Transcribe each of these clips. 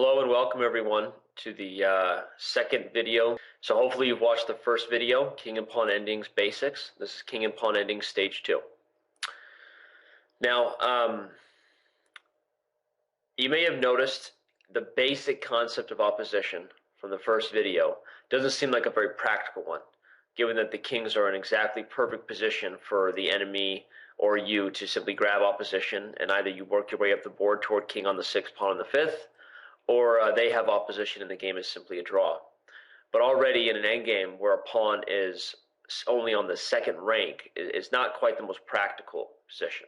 Hello and welcome everyone to the second video. So hopefully you've watched the first video, King and Pawn Endings Basics. This is King and Pawn Endings Stage 2. Now, you may have noticed the basic concept of opposition from the first video doesn't seem like a very practical one, given that the kings are in exactly perfect position for the enemy or you to simply grab opposition, and either you work your way up the board toward king on the 6th, pawn on the 5th, or they have opposition and the game is simply a draw. But already in an endgame where a pawn is only on the 2nd rank is not quite the most practical position.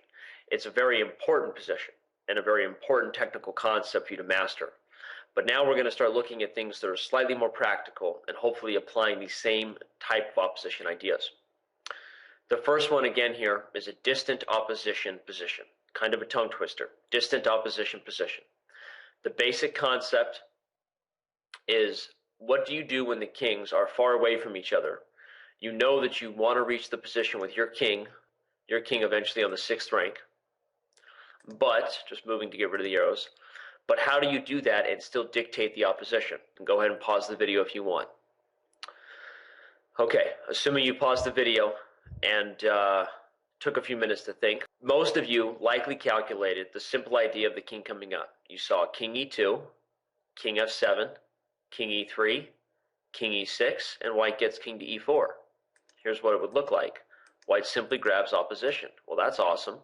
It's a very important position and a very important technical concept for you to master. But now we're going to start looking at things that are slightly more practical and hopefully applying these same type of opposition ideas. The first one again here is a distant opposition position, kind of a tongue twister, distant opposition position. The basic concept is, what do you do when the kings are far away from each other? You know that you want to reach the position with your king eventually on the 6th rank, but, just moving to get rid of the arrows, but how do you do that and still dictate the opposition? And go ahead and pause the video if you want. Okay, assuming you paused the video and took a few minutes to think, most of you likely calculated the simple idea of the king coming up. You saw king e2, king f7, king e3, king e6, and white gets king to e4. Here's what it would look like. White simply grabs opposition. Well, that's awesome.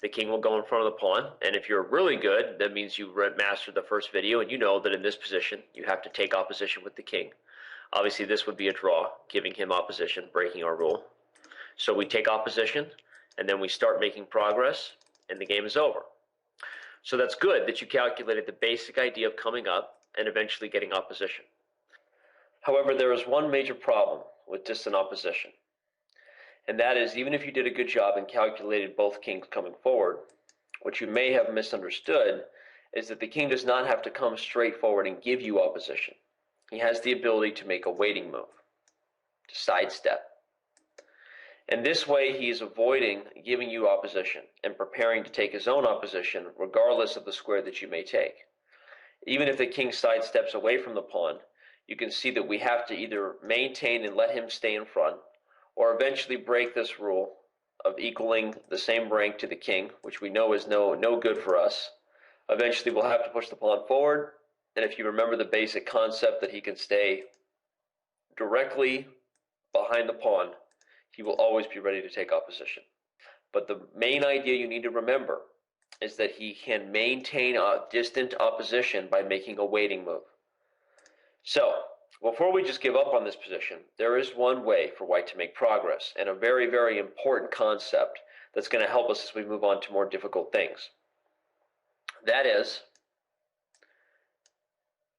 The king will go in front of the pawn, and if you're really good, that means you mastered the first video, and you know that in this position, you have to take opposition with the king. Obviously, this would be a draw, giving him opposition, breaking our rule. So we take opposition, and then we start making progress, and the game is over. So that's good that you calculated the basic idea of coming up and eventually getting opposition. However, there is one major problem with distant opposition, and that is, even if you did a good job and calculated both kings coming forward, what you may have misunderstood is that the king does not have to come straight forward and give you opposition. He has the ability to make a waiting move, to sidestep. And this way he is avoiding giving you opposition and preparing to take his own opposition regardless of the square that you may take. Even if the king sidesteps away from the pawn, you can see that we have to either maintain and let him stay in front, or eventually break this rule of equaling the same rank to the king, which we know is no good for us. Eventually we'll have to push the pawn forward, and if you remember the basic concept that he can stay directly behind the pawn, he will always be ready to take opposition. But the main idea you need to remember is that he can maintain a distant opposition by making a waiting move. So, before we just give up on this position, there is one way for white to make progress, and a very, very important concept that's going to help us as we move on to more difficult things. That is,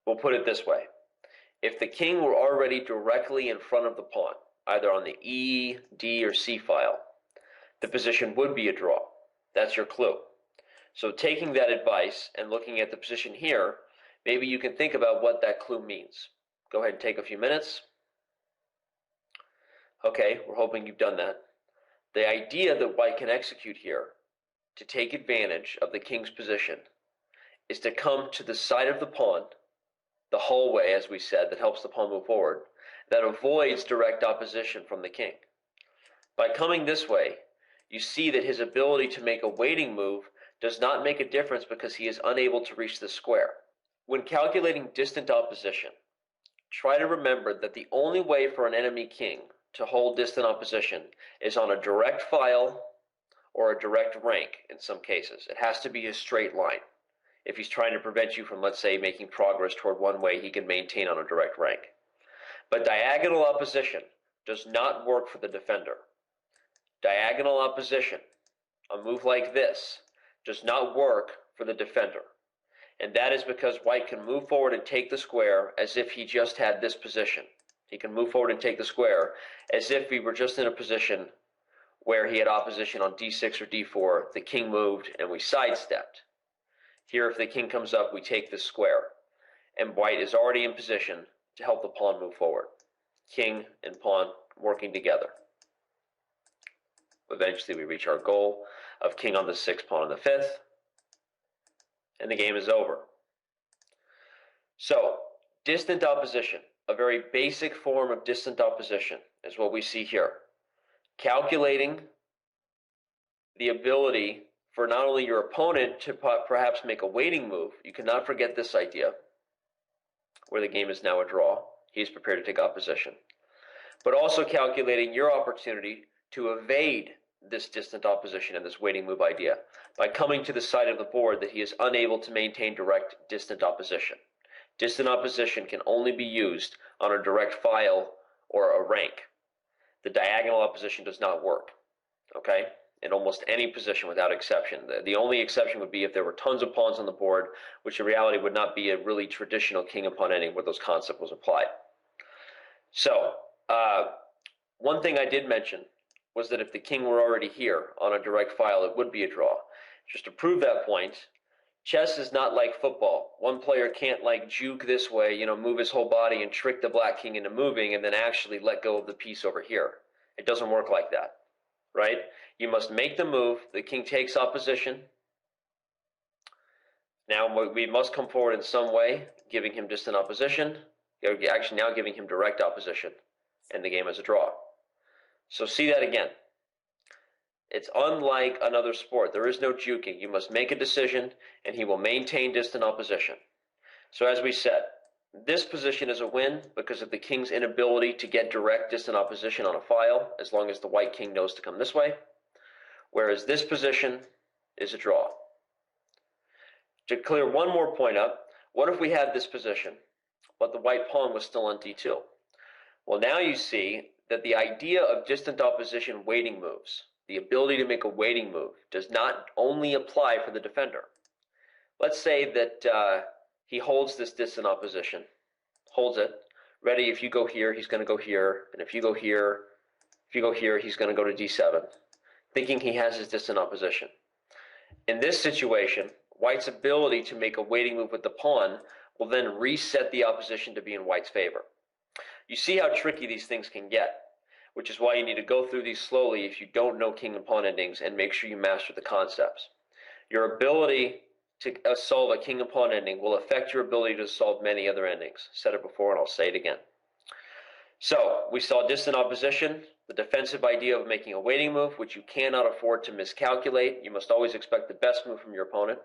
we'll put it this way. If the king were already directly in front of the pawn, either on the E, D, or C file, the position would be a draw. That's your clue. So taking that advice and looking at the position here, maybe you can think about what that clue means. Go ahead and take a few minutes. Okay, we're hoping you've done that. The idea that white can execute here to take advantage of the king's position is to come to the side of the pawn, the hallway, as we said, that helps the pawn move forward, that avoids direct opposition from the king. By coming this way, you see that his ability to make a waiting move does not make a difference because he is unable to reach the square. When calculating distant opposition, try to remember that the only way for an enemy king to hold distant opposition is on a direct file or a direct rank in some cases. It has to be a straight line. If he's trying to prevent you from, let's say, making progress toward one way, he can maintain on a direct rank. But diagonal opposition does not work for the defender. Diagonal opposition, a move like this, does not work for the defender. And that is because white can move forward and take the square as if he just had this position. He can move forward and take the square as if we were just in a position where he had opposition on d6 or d4, the king moved, and we sidestepped. Here, if the king comes up, we take the square, and white is already in position to help the pawn move forward. King and pawn working together. Eventually we reach our goal of king on the 6th, pawn on the 5th, and the game is over. So, distant opposition, a very basic form of distant opposition, is what we see here. Calculating the ability for not only your opponent to perhaps make a waiting move, you cannot forget this idea, where the game is now a draw. He is prepared to take opposition. But also calculating your opportunity to evade this distant opposition and this waiting move idea by coming to the side of the board that he is unable to maintain direct distant opposition. Distant opposition can only be used on a direct file or a rank. The diagonal opposition does not work, okay? In almost any position without exception. The only exception would be if there were tons of pawns on the board, which in reality would not be a really traditional king and pawn ending where those concepts was applied. So, one thing I did mention was that if the king were already here on a direct file, it would be a draw. Just to prove that point, chess is not like football. One player can't like juke this way, move his whole body and trick the black king into moving and then actually let go of the piece over here. It doesn't work like that, right? You must make the move. The king takes opposition. Now we must come forward in some way, giving him distant opposition. Actually now giving him direct opposition. And the game is a draw. So see that again. It's unlike another sport. There is no juking. You must make a decision, and he will maintain distant opposition. So as we said, this position is a win because of the king's inability to get direct distant opposition on a file, as long as the white king knows to come this way. Whereas this position is a draw. To clear one more point up, what if we had this position, but the white pawn was still on d2? Well, now you see that the idea of distant opposition waiting moves, the ability to make a waiting move, does not only apply for the defender. Let's say that he holds this distant opposition, holds it, ready, if you go here, he's going to go here, and if you go here, he's going to go to d7, thinking he has his distant opposition. In this situation, white's ability to make a waiting move with the pawn will then reset the opposition to be in white's favor. You see how tricky these things can get, which is why you need to go through these slowly if you don't know king and pawn endings and make sure you master the concepts. Your ability to solve a king and pawn ending will affect your ability to solve many other endings. Said it before and I'll say it again. So we saw distant opposition, the defensive idea of making a waiting move, which you cannot afford to miscalculate. You must always expect the best move from your opponent.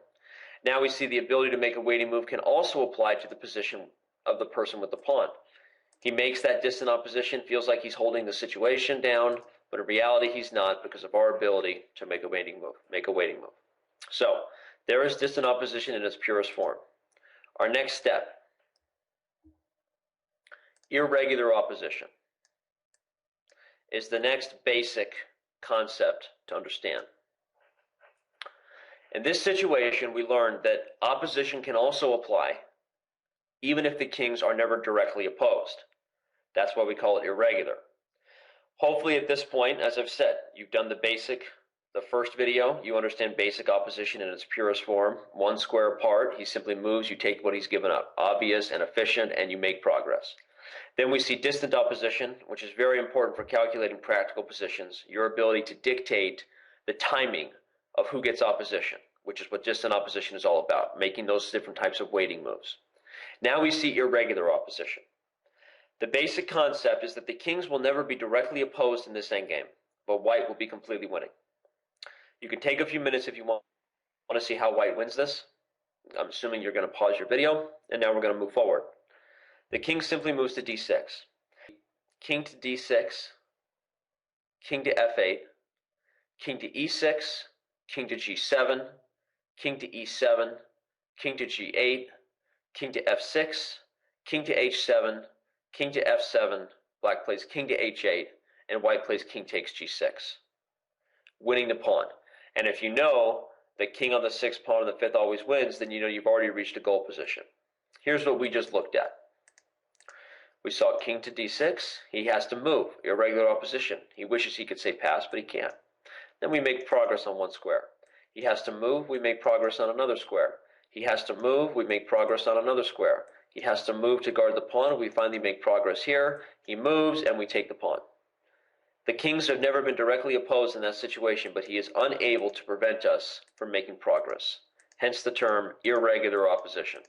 Now we see the ability to make a waiting move can also apply to the position of the person with the pawn. He makes that distant opposition, feels like he's holding the situation down, but in reality he's not because of our ability to make a waiting move. So, there is distant opposition in its purest form. Our next step, irregular opposition, is the next basic concept to understand. In this situation, we learned that opposition can also apply even if the kings are never directly opposed. That's why we call it irregular. Hopefully at this point, as I've said, you've done the first video, you understand basic opposition in its purest form. One square apart, he simply moves, you take what he's given up. Obvious and efficient, and you make progress. Then we see distant opposition, which is very important for calculating practical positions. Your ability to dictate the timing of who gets opposition, which is what distant opposition is all about, making those different types of waiting moves. Now we see irregular opposition. The basic concept is that the kings will never be directly opposed in this endgame, but white will be completely winning. You can take a few minutes if you want to see how white wins this. I'm assuming you're going to pause your video, and now we're going to move forward. The king simply moves to d6. King to d6, king to f8, king to e6, king to g7, king to e7, king to g8, king to f6, king to h7, king to f7, black plays king to h8, and white plays king takes g6, winning the pawn. And if you know that king on the 6th, pawn on the 5th always wins, then you know you've already reached a goal position. Here's what we just looked at. We saw king to d6. He has to move, irregular opposition. He wishes he could say pass, but he can't. Then we make progress on one square. He has to move, we make progress on another square. He has to move, we make progress on another square. He has to move to guard the pawn, we finally make progress here. He moves, and we take the pawn. The kings have never been directly opposed in that situation, but he is unable to prevent us from making progress. Hence the term irregular opposition.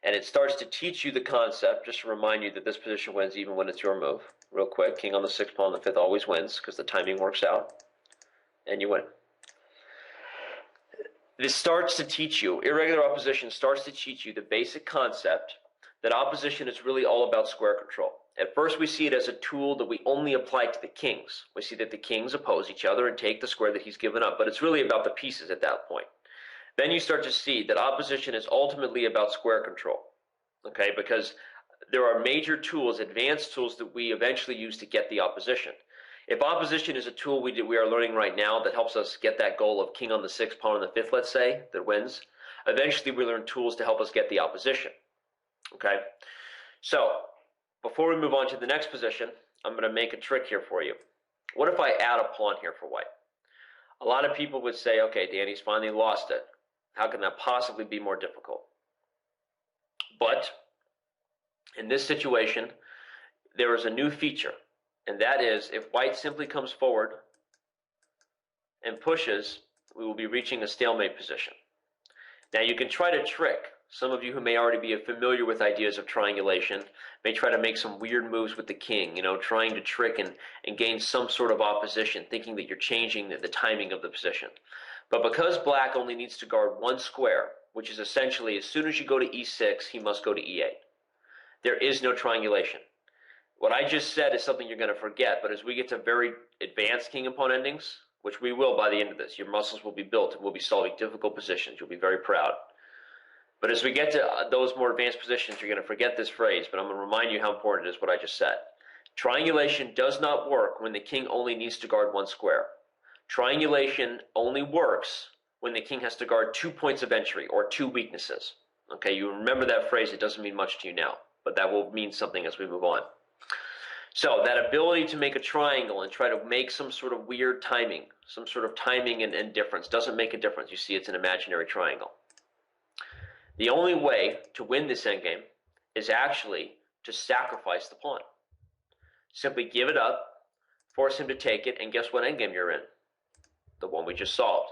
And it starts to teach you the concept, just to remind you that this position wins even when it's your move. Real quick, king on the 6th, pawn on the 5th always wins because the timing works out, and you win. This starts to teach you, irregular opposition starts to teach you the basic concept that opposition is really all about square control. At first we see it as a tool that we only apply to the kings. We see that the kings oppose each other and take the square that he's given up, but it's really about the pieces at that point. Then you start to see that opposition is ultimately about square control, okay, because there are major tools, advanced tools that we eventually use to get the opposition. If opposition is a tool we are learning right now that helps us get that goal of king on the 6th, pawn on the 5th, let's say, that wins, eventually we learn tools to help us get the opposition, okay? So, before we move on to the next position, I'm going to make a trick here for you. What if I add a pawn here for white? A lot of people would say, okay, Danny's finally lost it. How can that possibly be more difficult? But in this situation, there is a new feature, and that is if white simply comes forward and pushes, we will be reaching a stalemate position. Now you can try to trick. Some of you who may already be familiar with ideas of triangulation may try to make some weird moves with the king, trying to trick and gain some sort of opposition, thinking that you're changing the timing of the position. But because black only needs to guard one square, which is essentially as soon as you go to e6, he must go to e8. There is no triangulation. What I just said is something you're going to forget, but as we get to very advanced king and pawn endings, which we will by the end of this, your muscles will be built and we'll be solving difficult positions. You'll be very proud. But as we get to those more advanced positions, you're going to forget this phrase, but I'm going to remind you how important it is what I just said. Triangulation does not work when the king only needs to guard one square. Triangulation only works when the king has to guard 2 points of entry or 2 weaknesses. Okay, you remember that phrase, it doesn't mean much to you now, but that will mean something as we move on. So that ability to make a triangle and try to make some sort of weird timing, some sort of timing and difference doesn't make a difference. You see, it's an imaginary triangle. The only way to win this endgame is actually to sacrifice the pawn. Simply give it up, force him to take it, and guess what endgame you're in? The one we just solved.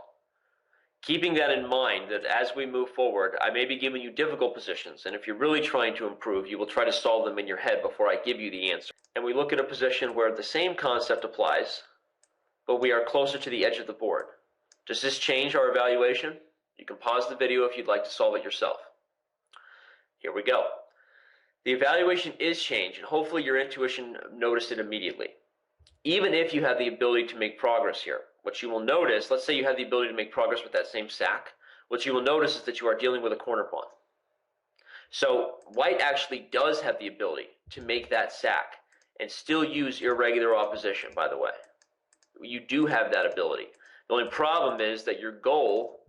Keeping that in mind, that as we move forward, I may be giving you difficult positions, and if you're really trying to improve, you will try to solve them in your head before I give you the answer. And we look at a position where the same concept applies, but we are closer to the edge of the board. Does this change our evaluation? You can pause the video if you'd like to solve it yourself. Here we go. The evaluation is changed, and hopefully your intuition noticed it immediately. Even if you have the ability to make progress here, what you will notice, let's say you have the ability to make progress with that same sack, what you will notice is that you are dealing with a corner pawn. So white actually does have the ability to make that sack and still use irregular opposition, by the way. You do have that ability. The only problem is that your goal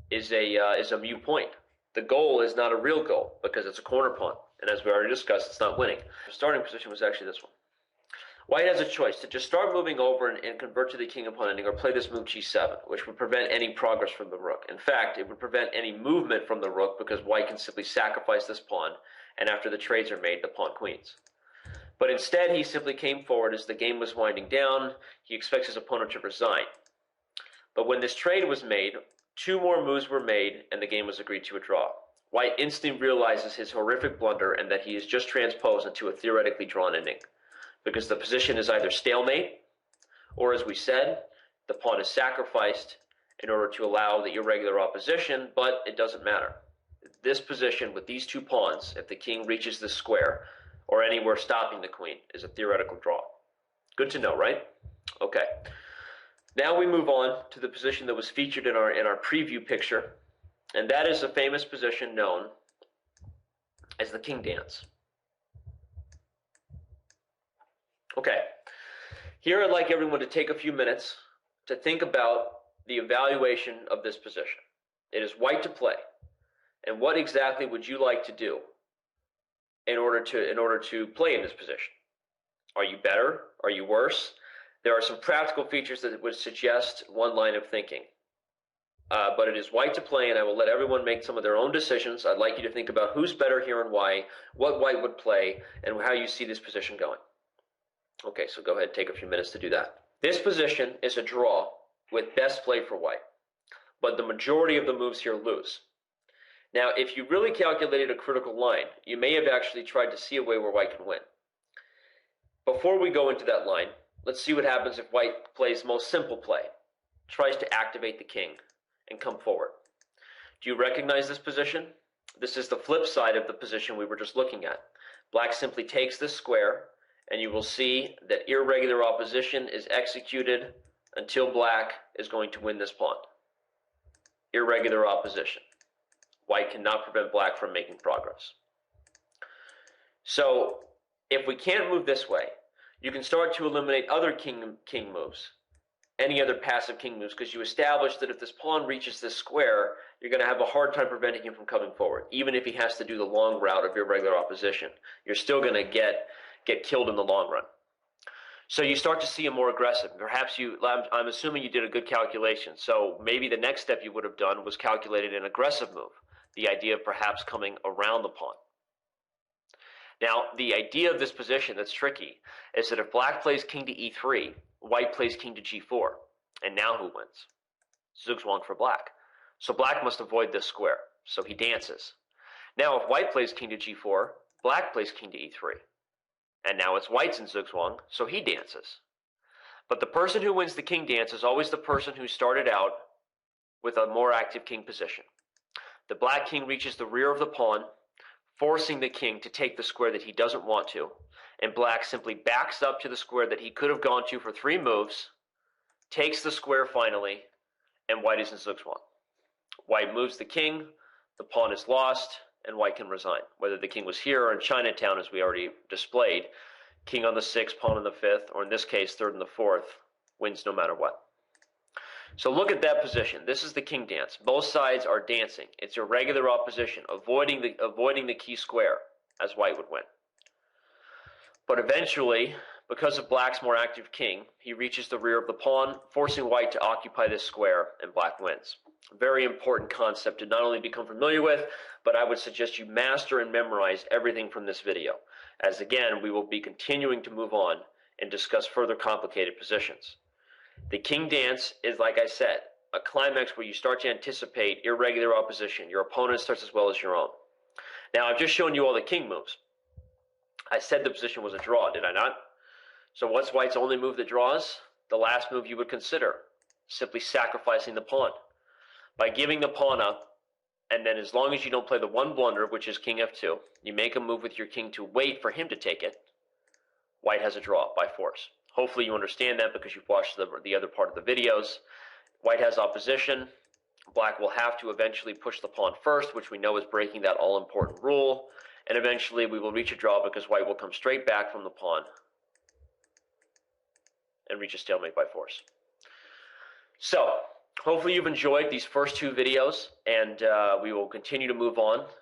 is a mute point. The goal is not a real goal because it's a corner pawn. And as we already discussed, it's not winning. The starting position was actually this one. White has a choice to just start moving over and convert to the king and pawn ending, or play this move g7, which would prevent any progress from the rook. In fact, it would prevent any movement from the rook because white can simply sacrifice this pawn, and after the trades are made, the pawn queens. But instead, he simply came forward as the game was winding down. He expects his opponent to resign. But when this trade was made, 2 more moves were made, and the game was agreed to a draw. White instantly realizes his horrific blunder and that he is just transposed into a theoretically drawn ending, because the position is either stalemate, or as we said, the pawn is sacrificed in order to allow the irregular opposition, but it doesn't matter. This position with these 2 pawns, if the king reaches this square, or anywhere stopping the queen, is a theoretical draw. Good to know, right? Okay. Now we move on to the position that was featured in our preview picture, and that is a famous position known as the king dance. Okay, here I'd like everyone to take a few minutes to think about the evaluation of this position. It is white to play, and what exactly would you like to do in order to play in this position? Are you better? Are you worse? There are some practical features that would suggest one line of thinking. But it is white to play, and I will let everyone make some of their own decisions. I'd like you to think about who's better here and why, what white would play, and how you see this position going. Okay, so go ahead and take a few minutes to do that. This position is a draw with best play for white, but the majority of the moves here lose. Now, if you really calculated a critical line, you may have actually tried to see a way where white can win. Before we go into that line, let's see what happens if white plays the most simple play, tries to activate the king and come forward. Do you recognize this position? This is the flip side of the position we were just looking at. Black simply takes this square, and you will see that irregular opposition is executed until black is going to win this pawn. Irregular opposition. White cannot prevent black from making progress. So, if we can't move this way, you can start to eliminate other king moves, any other passive king moves, because you establish that if this pawn reaches this square, you're going to have a hard time preventing him from coming forward. Even if he has to do the long route of irregular opposition, you're still going to get killed in the long run. So you start to see him more aggressive. Perhaps I'm assuming you did a good calculation, so maybe the next step you would have done was calculated an aggressive move, the idea of perhaps coming around the pawn. Now, the idea of this position that's tricky is that if black plays king to e3, white plays king to g4, and now who wins? Zugzwang for black. So black must avoid this square, so he dances. Now, if white plays king to g4, black plays king to e3, and now it's white's in Zugzwang, so he dances. But the person who wins the king dance is always the person who started out with a more active king position. The black king reaches the rear of the pawn, forcing the king to take the square that he doesn't want to, and black simply backs up to the square that he could have gone to for 3 moves, takes the square finally, and white is in Zugzwang. White moves the king, the pawn is lost, and white can resign. Whether the king was here or in Chinatown, as we already displayed, king on the 6th, pawn on the 5th, or in this case, 3rd and the 4th, wins no matter what. So look at that position. This is the king dance. Both sides are dancing. It's irregular opposition, avoiding the key square, as white would win. But eventually, because of black's more active king, he reaches the rear of the pawn, forcing white to occupy this square, and black wins. Very important concept to not only become familiar with, but I would suggest you master and memorize everything from this video, as again, we will be continuing to move on and discuss further complicated positions. The king dance is, like I said, a climax where you start to anticipate irregular opposition. Your opponent starts as well as your own. Now, I've just shown you all the king moves. I said the position was a draw, did I not? So what's white's only move that draws? The last move you would consider, simply sacrificing the pawn. By giving the pawn up, and then as long as you don't play the one blunder, which is king f2, you make a move with your king to wait for him to take it, white has a draw by force. Hopefully you understand that because you've watched the other part of the videos. White has opposition. Black will have to eventually push the pawn first, which we know is breaking that all-important rule. And eventually we will reach a draw because white will come straight back from the pawn and reach a stalemate by force. So, hopefully you've enjoyed these first 2 videos, and we will continue to move on